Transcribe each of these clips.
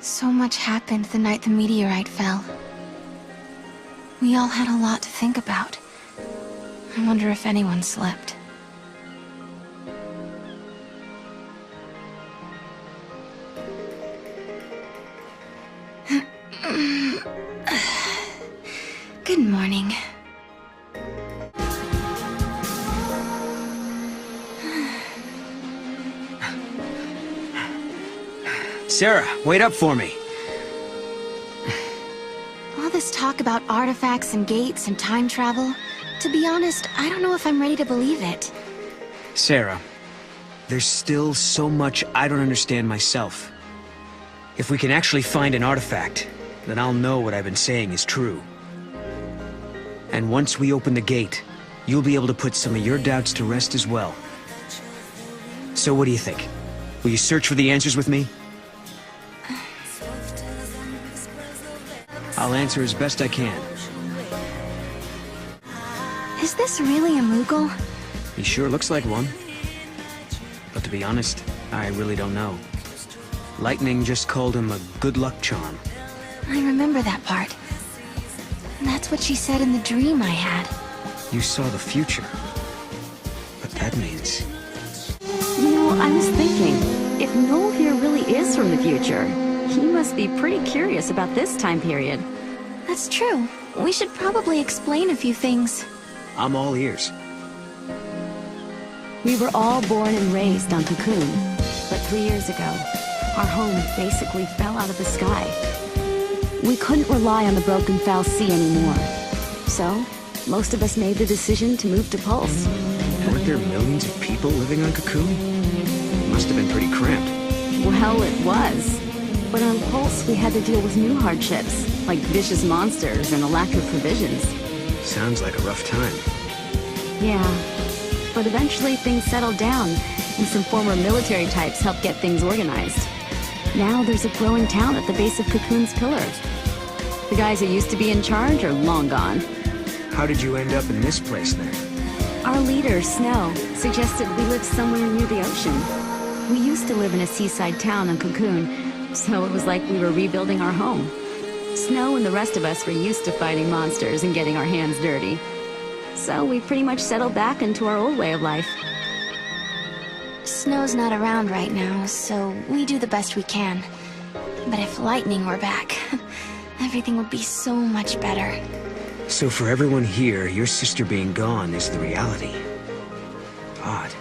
So much happened the night the meteorite fell. We all had a lot to think about. I wonder if anyone slept. Good morning. Serah, wait up for me. All this talk about artifacts and gates and time travel, to be honest, I don't know if I'm ready to believe it. Serah, there's still so much I don't understand myself. If we can actually find an artifact, then I'll know what I've been saying is true. And once we open the gate, you'll be able to put some of your doubts to rest as well. So what do you think? Will you search for the answers with me? I'll answer as best I can. Is this really a Moogle? He sure looks like one. But to be honest, I really don't know. Lightning just called him a good luck charm. I remember that part. That's what she said in the dream I had. You saw the future. But that means... You know, I was thinking, if Noel here really is from the future, he must be pretty curious about this time period. That's true. We should probably explain a few things. I'm all ears. We were all born and raised on Cocoon, but 3 years ago, our home basically fell out of the sky. We couldn't rely on the broken foul sea anymore. So, most of us made the decision to move to Pulse. Weren't there millions of people living on Cocoon? It must have been pretty cramped. Well, it was. But on Pulse, we had to deal with new hardships, like vicious monsters and a lack of provisions. Sounds like a rough time. Yeah, but eventually things settled down, and some former military types helped get things organized. Now there's a growing town at the base of Cocoon's pillar. The guys who used to be in charge are long gone. How did you end up in this place then? Our leader, Snow, suggested we live somewhere near the ocean. We used to live in a seaside town on Cocoon, so it was like we were rebuilding our home. Snow and the rest of us were used to fighting monsters and getting our hands dirty. So we pretty much settled back into our old way of life. Snow's not around right now, so we do the best we can. But if Lightning were back, everything would be so much better. So for everyone here, your sister being gone is the reality. Odd.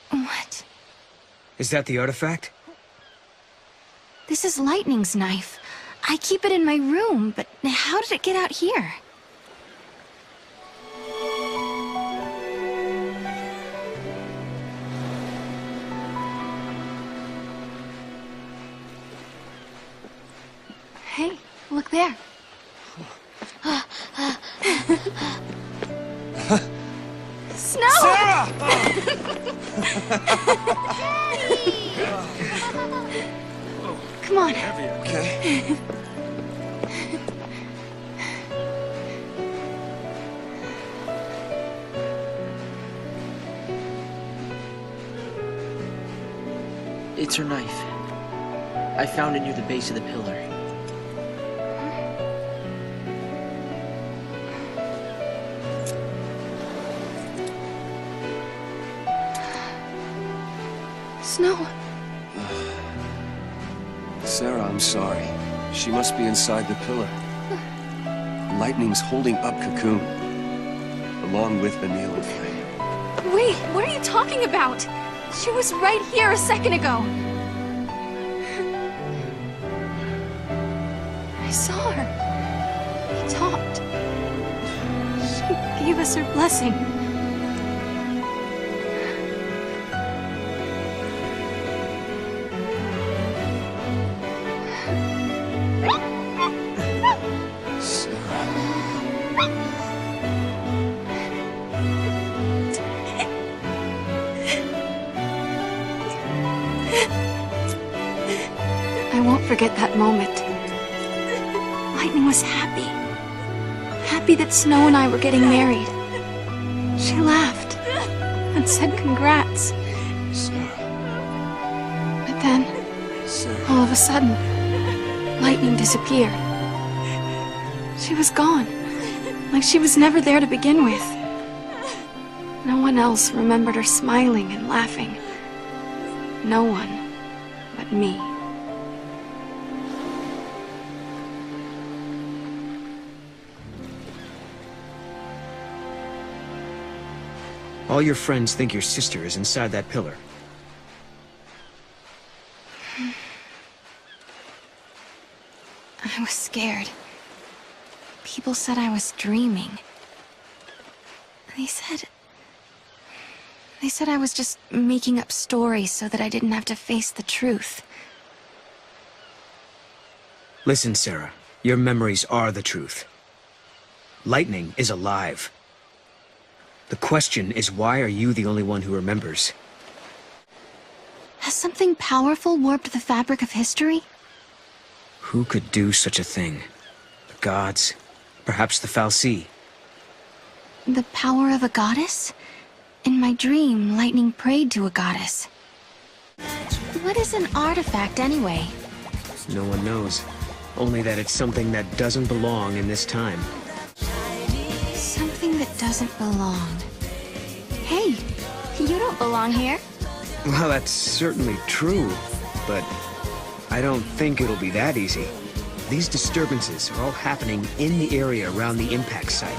What? Is that the artifact? This is Lightning's knife. I keep it in my room, but how did it get out here? Hey, look there. Snow! Serah! Come on. Okay. It's her knife. I found it near the base of the pillar. Snow. Serah, I'm sorry. She must be inside the pillar. Lightning's holding up Cocoon, along with Emil and Flame. Wait, what are you talking about? She was right here a second ago. I saw her. We talked. She gave us her blessing. I won't forget that moment. Lightning was happy. Happy that Snow and I were getting married. She laughed. and said congrats. Serah. But then, Serah. all of a sudden, lightning disappeared. She was gone. Like she was never there to begin with. No one else remembered her smiling and laughing. No one but me. All your friends think your sister is inside that pillar. I was scared. People said I was dreaming. They said I was just making up stories so that I didn't have to face the truth. Listen, Serah. Your memories are the truth. Lightning is alive. The question is, why are you the only one who remembers? Has something powerful warped the fabric of history? Who could do such a thing? The gods? Perhaps the Fal'Cie? The power of a goddess? In my dream, lightning prayed to a goddess. What is an artifact, anyway? No one knows. Only that it's something that doesn't belong in this time. Something that doesn't belong. Hey, you don't belong here. Well, that's certainly true, but I don't think it'll be that easy. These disturbances are all happening in the area around the impact site.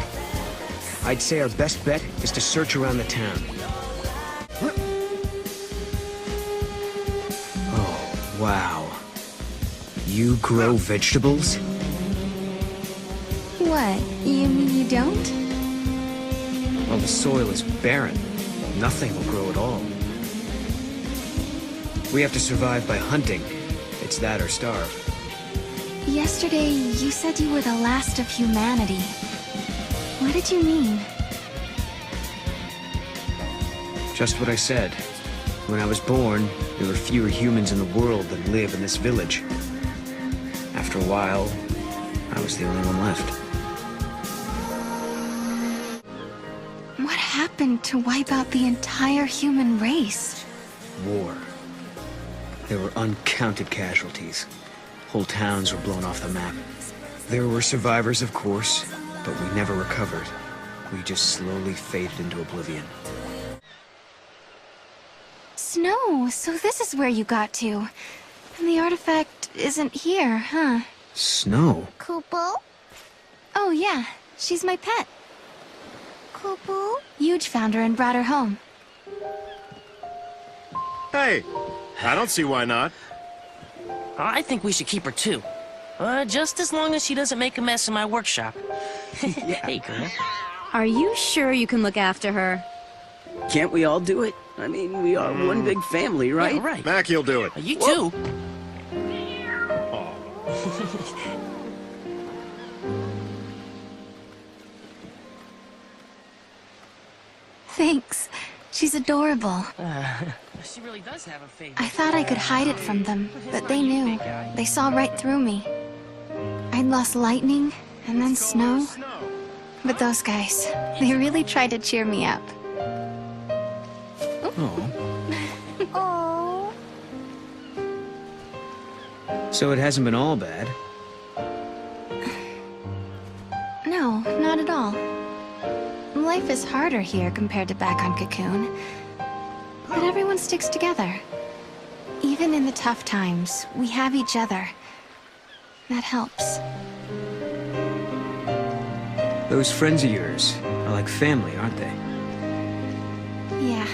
I'd say our best bet is to search around the town. Oh, wow. You grow vegetables? What, you mean you don't? Well, the soil is barren. Nothing will grow at all. We have to survive by hunting. It's that or starve. Yesterday, you said you were the last of humanity. What did you mean? Just what I said. When I was born, there were fewer humans in the world than live in this village. After a while, I was the only one left. What happened to wipe out the entire human race? War. There were uncounted casualties. Whole towns were blown off the map. There were survivors, of course, but we never recovered. We just slowly faded into oblivion. Snow, so this is where you got to. And the artifact isn't here, huh? Snow? Kupo? Oh yeah, she's my pet. Kupo? Huge found her and brought her home. Hey, I don't see why not. I think we should keep her too. Just as long as she doesn't make a mess in my workshop. Hey, girl. Are you sure you can look after her? Can't we all do it? I mean, we are one big family, right? Yeah, right. Mac, you'll do it. You too. Thanks. She's adorable. She really does have a favorite. I thought I could hide it from them, but they knew. They saw right through me. I'd lost lightning, and then snow. But those guys, they really tried to cheer me up. Oh. So it hasn't been all bad. No, not at all. Life is harder here compared to back on Cocoon. But everyone sticks together. Even in the tough times, we have each other. That helps. Those friends of yours are like family, aren't they? Yeah.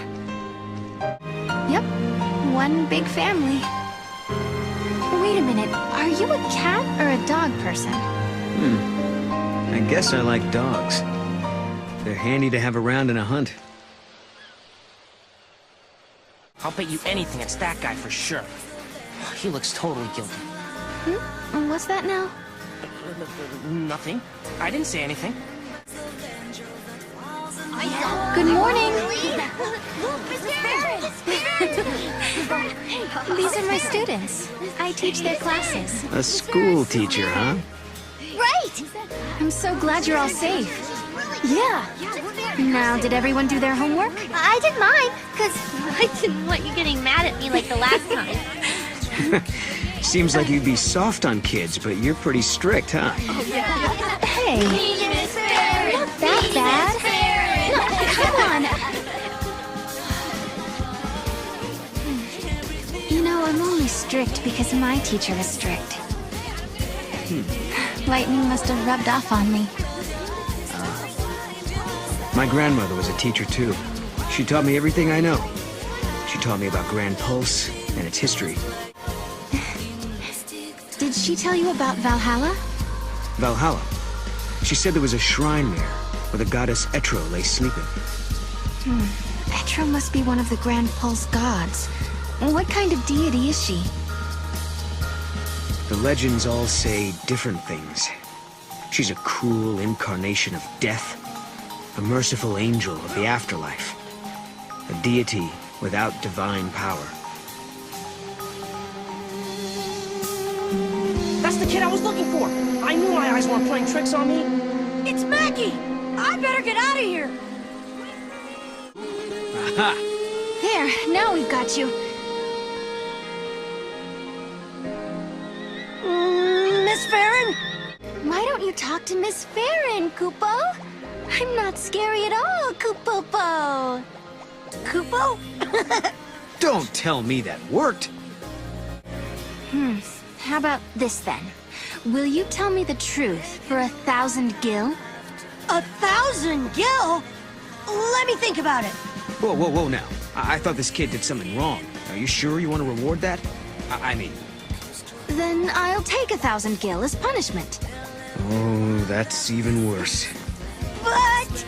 Yep, one big family. Wait a minute, are you a cat or a dog person? I guess I like dogs. They're handy to have around in a hunt. I'll bet you anything it's that guy for sure. He looks totally guilty. What's that now? Nothing. I didn't say anything. Good morning! These are my students. I teach their classes. A school teacher, huh? Right! I'm so glad you're all safe. Yeah. Now, did everyone do their homework? I did mine, because I didn't want you getting mad at me like the last time. Seems like you'd be soft on kids, but you're pretty strict, huh? Hey, not that bad. No, come on. You know, I'm only strict because my teacher is strict. Lightning must have rubbed off on me. My grandmother was a teacher, too. She taught me everything I know. She taught me about Grand Pulse and its history. Did she tell you about Valhalla? Valhalla. She said there was a shrine there, where the goddess Etro lay sleeping. Etro must be one of the Grand Pulse gods. What kind of deity is she? The legends all say different things. She's a cruel incarnation of death, a merciful angel of the afterlife, a deity without divine power. That's the kid I was looking for. I knew my eyes weren't playing tricks on me. It's Maggie! I better get out of here! Aha! There, now we've got you. Miss Farron? Why don't you talk to Miss Farron, Kupo? I'm not scary at all, Kupopo. Kupo? Don't tell me that worked! How about this then? Will you tell me the truth for 1,000 gil? 1,000 gil? Let me think about it. Whoa, whoa, whoa now. I thought this kid did something wrong. Are you sure you want to reward that? I mean... Then I'll take 1,000 gil as punishment. Oh, that's even worse. But...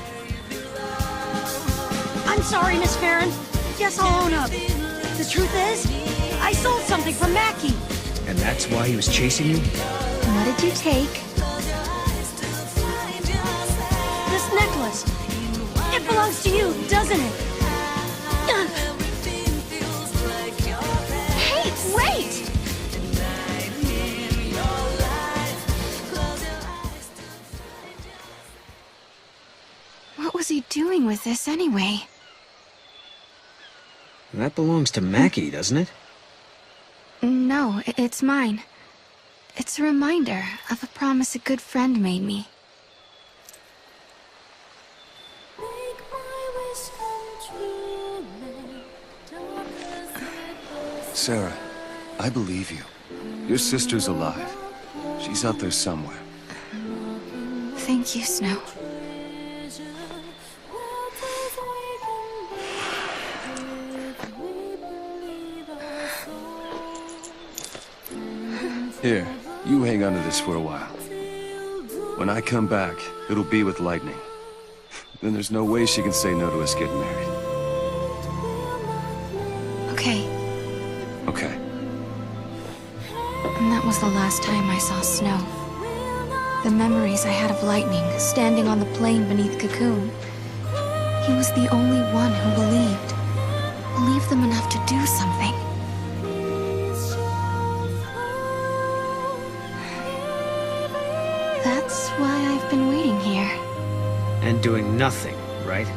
I'm sorry, Miss Farron. Guess I'll own up. The truth is, I sold something from Mackie. And that's why he was chasing you? What did you take? This necklace. It belongs to you, doesn't it? Hey, wait! What was he doing with this anyway? That belongs to Mackie, doesn't it? No, it's mine. It's a reminder of a promise a good friend made me. Serah, I believe you. Your sister's alive. She's out there somewhere. Thank you, Snow. Here, you hang on to this for a while. When I come back, it'll be with Lightning. Then there's no way she can say no to us getting married. Okay. Okay. And that was the last time I saw Snow. The memories I had of Lightning standing on the plain beneath Cocoon. He was the only one who believed them enough to do something. That's why I've been waiting here. And doing nothing, right?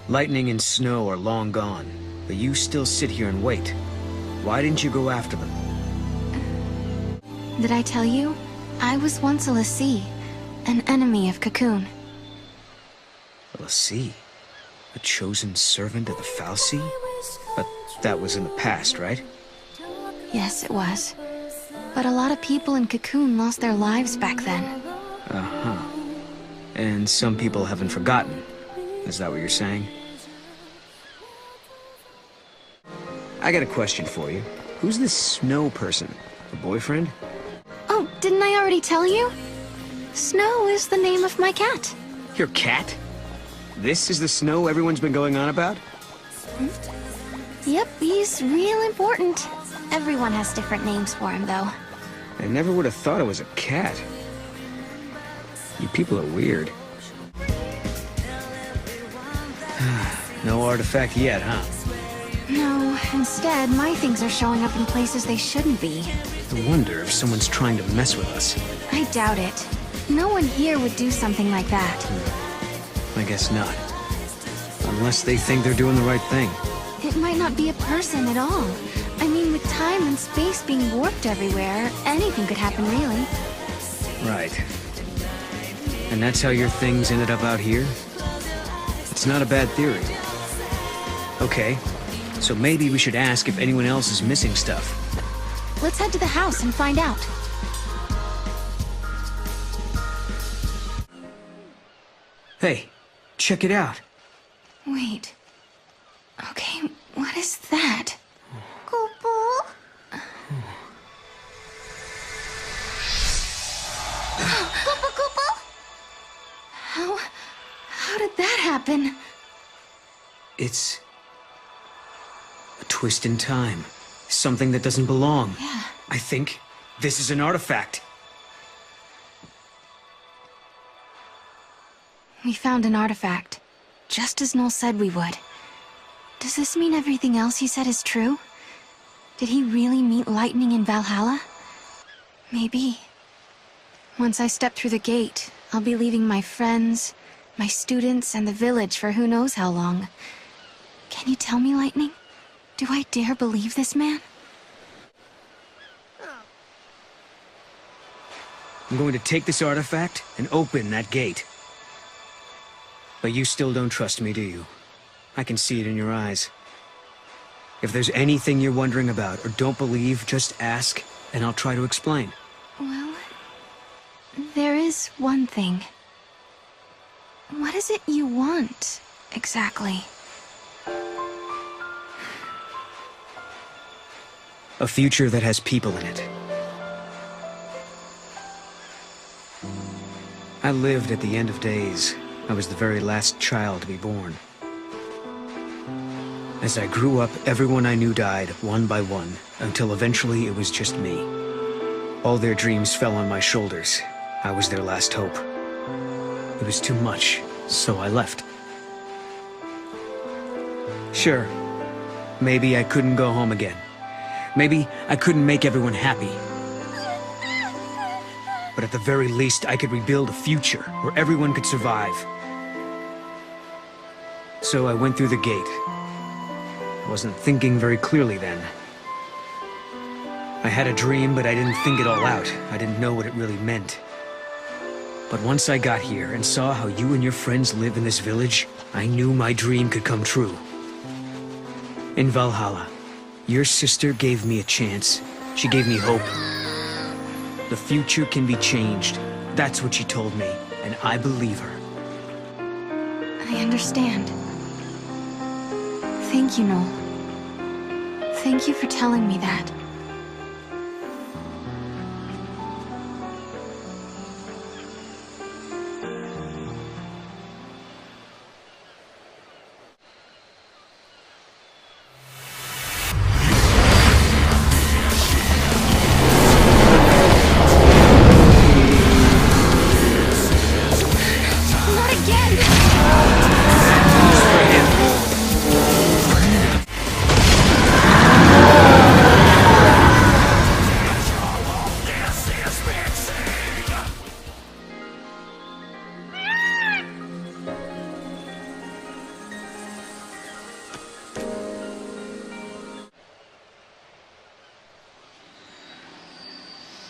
Lightning and Snow are long gone, but you still sit here and wait. Why didn't you go after them? Did I tell you? I was once a Lassie, an enemy of Cocoon. A Lassie? A chosen servant of the Fal'Cie? But that was in the past, right? Yes, it was. But a lot of people in Cocoon lost their lives back then. Uh-huh. And some people haven't forgotten. Is that what you're saying? I got a question for you. Who's this Snow person? A boyfriend? Oh, didn't I already tell you? Snow is the name of my cat. Your cat? This is the Snow everyone's been going on about? Yep, he's real important. Everyone has different names for him, though. I never would have thought it was a cat. You people are weird. No artifact yet, huh? No, instead, my things are showing up in places they shouldn't be. I wonder if someone's trying to mess with us. I doubt it. No one here would do something like that. I guess not. Unless they think they're doing the right thing. It might not be a person at all. I mean, with time and space being warped everywhere, anything could happen, really. Right. And that's how your things ended up out here? It's not a bad theory. Okay, so maybe we should ask if anyone else is missing stuff. Let's head to the house and find out. Hey, check it out. Wait. Okay, what is that? How did that happen? It's a twist in time. Something that doesn't belong. Yeah. I think this is an artifact. We found an artifact, just as Noel said we would. Does this mean everything else he said is true? Did he really meet lightning in Valhalla? Maybe. Once I step through the gate, I'll be leaving my friends, my students, and the village for who knows how long. Can you tell me, Lightning? Do I dare believe this man? I'm going to take this artifact and open that gate. But you still don't trust me, do you? I can see it in your eyes. If there's anything you're wondering about or don't believe, just ask, and I'll try to explain. Well, there is one thing. What is it you want, exactly? A future that has people in it. I lived at the end of days. I was the very last child to be born. As I grew up, everyone I knew died, one by one, until eventually it was just me. All their dreams fell on my shoulders. I was their last hope. It was too much, so I left. Sure, maybe I couldn't go home again. Maybe I couldn't make everyone happy. But at the very least, I could rebuild a future where everyone could survive. So I went through the gate. I wasn't thinking very clearly then. I had a dream, but I didn't think it all out. I didn't know what it really meant. But once I got here and saw how you and your friends live in this village, I knew my dream could come true. In Valhalla, your sister gave me a chance. She gave me hope. The future can be changed. That's what she told me, and I believe her. I understand. Thank you, Noel. Thank you for telling me that. Not again!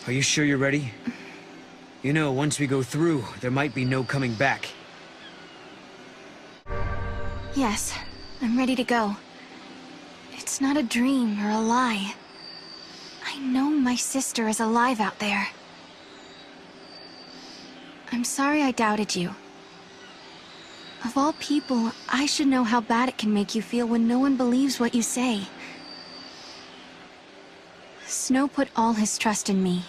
Are you sure you're ready? You know, once we go through, there might be no coming back. Yes, I'm ready to go. It's not a dream or a lie. I know my sister is alive out there. I'm sorry I doubted you. Of all people, I should know how bad it can make you feel when no one believes what you say. Snow put all his trust in me.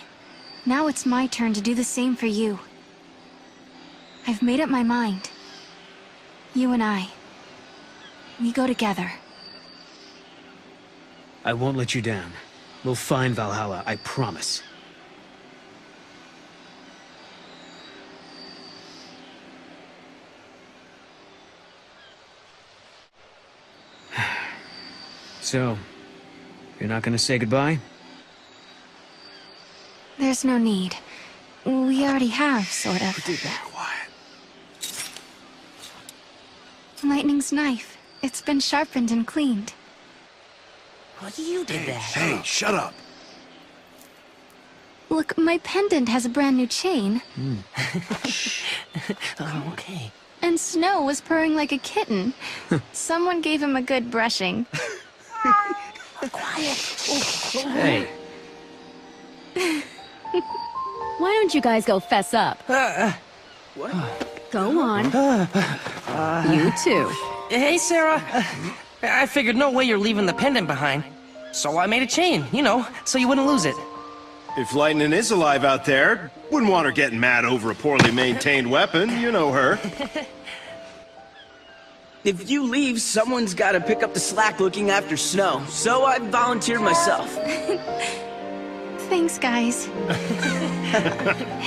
Now it's my turn to do the same for you. I've made up my mind. You and I. We go together. I won't let you down. We'll find Valhalla, I promise. So, you're not gonna say goodbye? There's no need. We already have, sort of. Quiet. Lightning's knife. It's been sharpened and cleaned. What you did that? Hey, shut up. Look, my pendant has a brand new chain. Oh, okay. And Snow was purring like a kitten. Someone gave him a good brushing. Quiet. Hey. Why don't you guys go fess up? What? Go on. You too. Hey, Serah. I figured no way you're leaving the pendant behind. So I made a chain, you know, so you wouldn't lose it. If Lightning is alive out there, wouldn't want her getting mad over a poorly maintained weapon. You know her. If you leave, someone's got to pick up the slack looking after Snow. So I volunteered myself. Thanks, guys.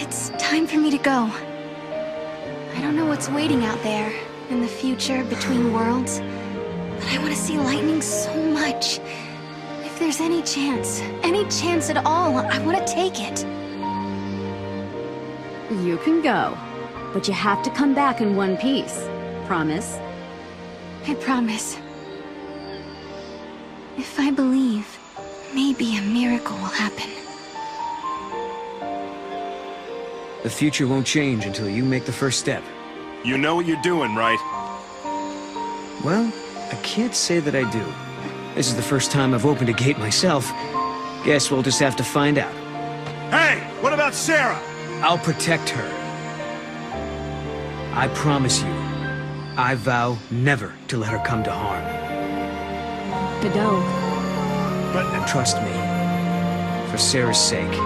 It's time for me to go. I don't know what's waiting out there, in the future, between worlds. But I want to see Lightning so much. If there's any chance at all, I want to take it. You can go. But you have to come back in one piece. Promise? I promise. If I believe, maybe a miracle will happen. The future won't change until you make the first step. You know what you're doing, right? Well, I can't say that I do. This is the first time I've opened a gate myself. Guess we'll just have to find out. Hey, what about Serah? I'll protect her. I promise you. I vow never to let her come to harm. Bodhum. And trust me, for Serah's sake.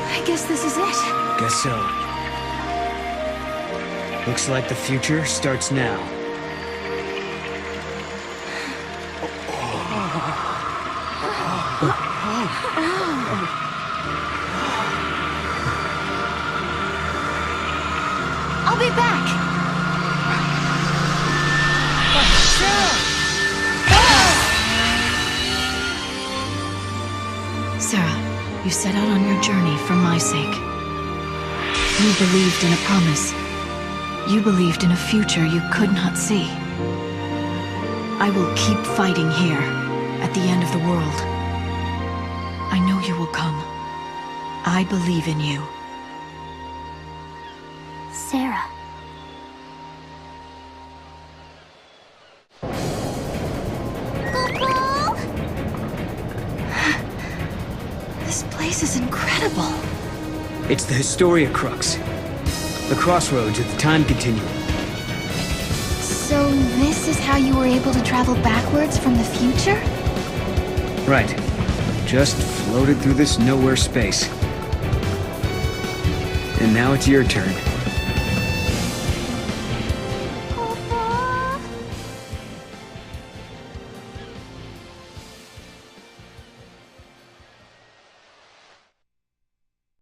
I guess this is it. Guess so. Looks like the future starts now. I'll be back. Serah, you set out on your journey for my sake. You believed in a promise. You believed in a future you could not see. I will keep fighting here, at the end of the world. I know you will come. I believe in you. Serah. This place is incredible. It's the Historia Crux. The crossroads of the time continuum. So this is how you were able to travel backwards from the future? Right. Just floated through this nowhere space. And now it's your turn.